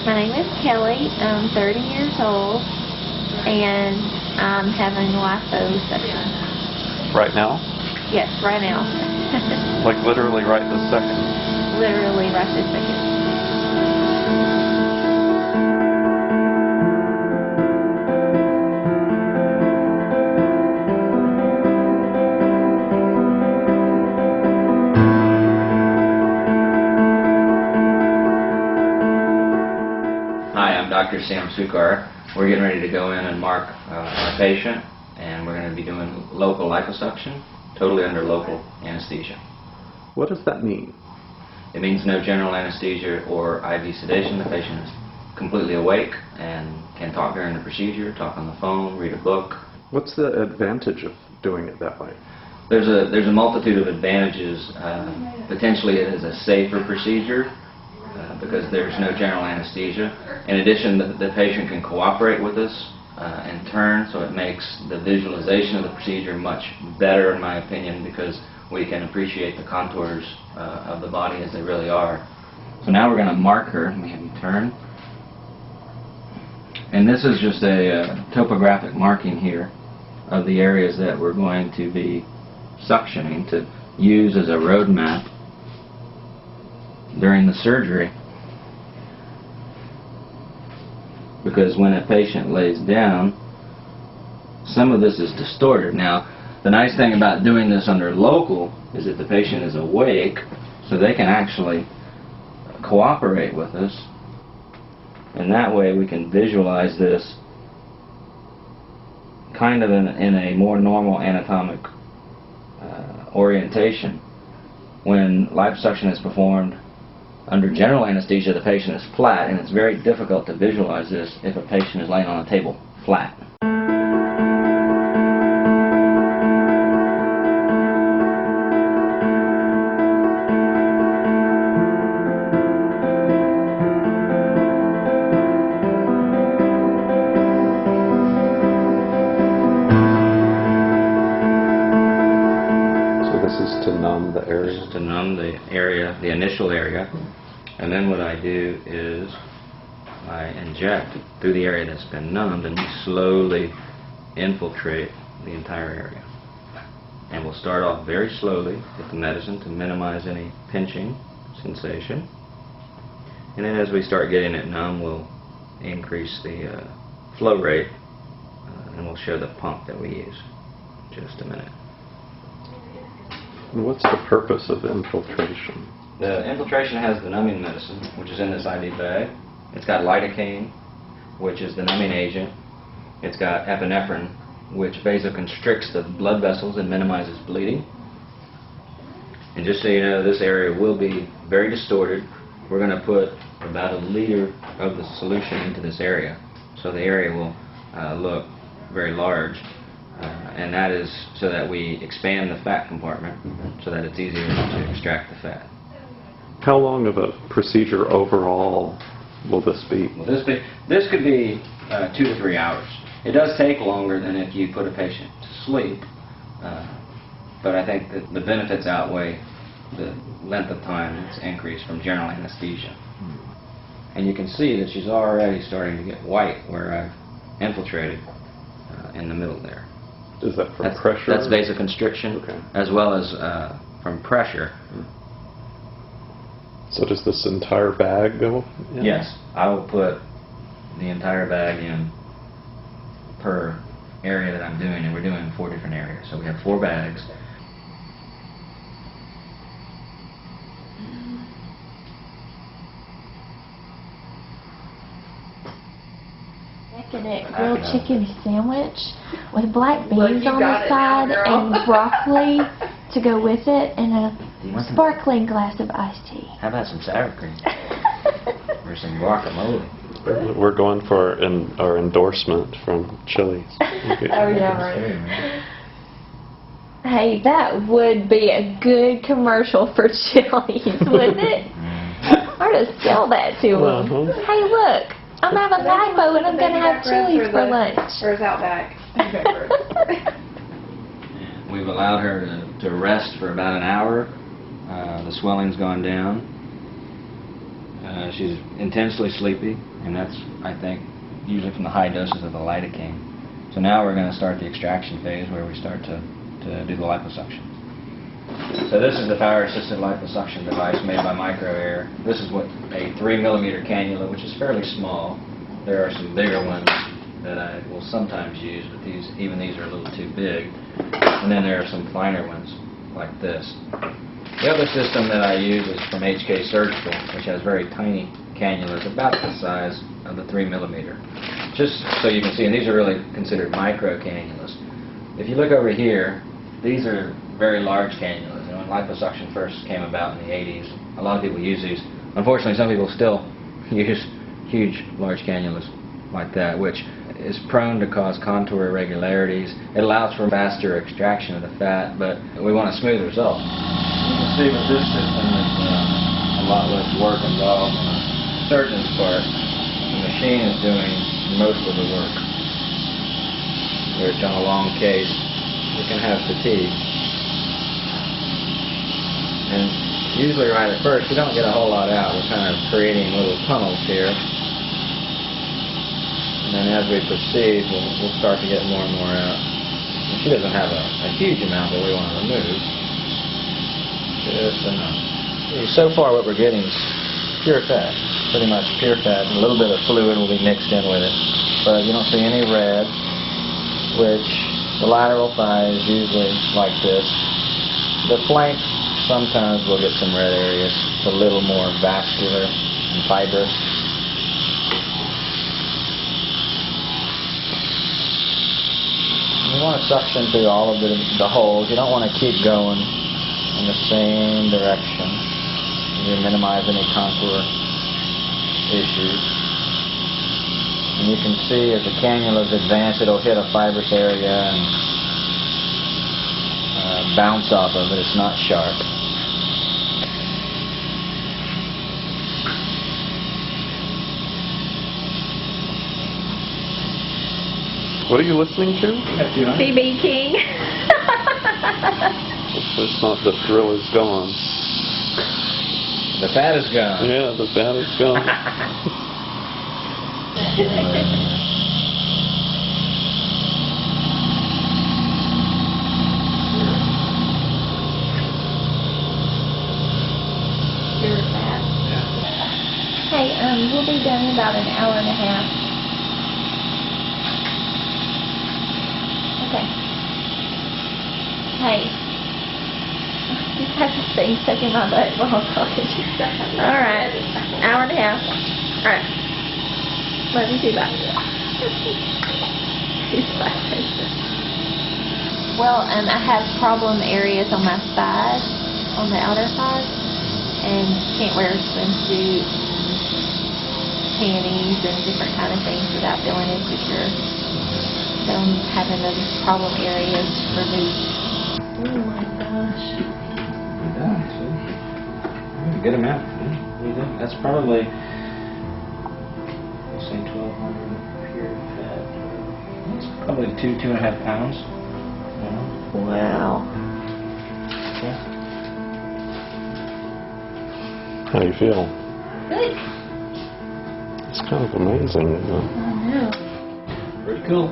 My name is Kelly. I'm 30 years old, and I'm having liposuction. Right now? Yes, right now. Like literally right this second? Literally right this second. Hi, I'm Dr. Sam Sukar. We're getting ready to go in and mark our patient, and we're going to be doing local liposuction, totally under local anesthesia. What does that mean? It means no general anesthesia or IV sedation. The patient is completely awake and can talk during the procedure, talk on the phone, read a book. What's the advantage of doing it that way? There's a multitude of advantages. Potentially it is a safer procedure because there's no general anesthesia. In addition, the patient can cooperate with us and turn, so it makes the visualization of the procedure much better, in my opinion, because we can appreciate the contours of the body as they really are. So now we're going to mark her. Let me have you turn. And this is just a topographic marking here of the areas that we're going to be suctioning to use as a road map during the surgery. Because when a patient lays down, some of this is distorted. Now, the nice thing about doing this under local is that the patient is awake, so they can actually cooperate with us, and that way we can visualize this kind of in a more normal anatomic orientation. When liposuction is performed under general anesthesia, the patient is flat, and it's very difficult to visualize this if a patient is laying on a table flat. So this is to numb the area? This is to numb the area, the initial area. And then what I do is I inject through the area that's been numbed, and we slowly infiltrate the entire area. And we'll start off very slowly with the medicine to minimize any pinching sensation. And then as we start getting it numb, we'll increase the flow rate, and we'll show the pump that we use in just a minute. And what's the purpose of infiltration? The infiltration has the numbing medicine, which is in this IV bag. It's got lidocaine, which is the numbing agent. It's got epinephrine, which vasoconstricts the blood vessels and minimizes bleeding. And just so you know, this area will be very distorted. We're going to put about 1 liter of the solution into this area, so the area will look very large. And that is so that we expand the fat compartment so that it's easier to extract the fat. How long of a procedure overall will this be? Well, this could be 2 to 3 hours. It does take longer than if you put a patient to sleep, but I think that the benefits outweigh the length of time that's increased from general anesthesia. And you can see that she's already starting to get white where I've infiltrated in the middle there. Is that from pressure? That's vasoconstriction, okay, as well as from pressure. So does this entire bag go in? Yes, I will put the entire bag in per area that I'm doing, and we're doing 4 different areas. So we have 4 bags. Making it grilled chicken sandwich with black beans on the side and broccoli to go with it, and a sparkling glass of iced tea. How about some sour cream? Or some guacamole? We're going for our endorsement from Chili's. Oh yeah, right. Hey, that would be a good commercial for Chili's, wouldn't it? Or to sell that to them. Hey, look, I'm having lipo and I'm going to have Chili's for lunch. Or is Outback? We've allowed her to rest for about an hour. The swelling's gone down. She's intensely sleepy, and that's, I think, usually from the high doses of the lidocaine. So now we're going to start the extraction phase where we start to do the liposuction. So this is the power-assisted liposuction device made by Micro-Air. This is what a 3mm cannula, which is fairly small. There are some bigger ones that I will sometimes use, but even these are a little too big. And then there are some finer ones, like this. The other system that I use is from HK Surgical, which has very tiny cannulas, about the size of the 3mm. Just so you can see, and these are really considered micro cannulas. If you look over here, these are very large cannulas. And when liposuction first came about in the 80s, a lot of people use these. Unfortunately, some people still use huge, large cannulas like that, which is prone to cause contour irregularities. It allows for faster extraction of the fat, but we want a smooth result. You can see with this system there's a lot less work involved on the surgeon's part. The machine is doing most of the work. Where it's on a long case, you can have fatigue. And usually right at first, we don't get a whole lot out. We're kind of creating little tunnels here. And then as we proceed, we'll start to get more and more out. And she doesn't have a huge amount that we want to remove. Just enough. So far what we're getting is pure fat. Pretty much pure fat. And a little bit of fluid will be mixed in with it. But you don't see any red, which the lateral thigh is usually like this. The flank, sometimes we'll get some red areas. It's a little more vascular and fibrous. You want to suction through all of the holes. You don't want to keep going in the same direction. You minimize any contour issues. And you can see as the cannulas advance, it'll hit a fibrous area and bounce off of it. It's not sharp. What are you listening to? BB King. It's not the thrill is gone. The fat is gone. Yeah, the fat is gone. Pure fat. Hey, we'll be done in about an hour and a half. Okay. Hey. I just have this thing stuck in my butt while I'm talking to you. Alright. Hour and a half. Alright. Love you too. Bye. Well, I have problem areas on my thighs, on the outer thighs, and can't wear swimsuits and panties and different kind of things without feeling insecure. So I'm having those problem areas removed. Oh my gosh. You're done, see? A good amount. Yeah. That's probably, let's say 1,200 pure fat. It's probably 2.5 pounds. Yeah. Wow. Okay. How do you feel? Good. It's kind of amazing, isn't it? I know. Pretty cool.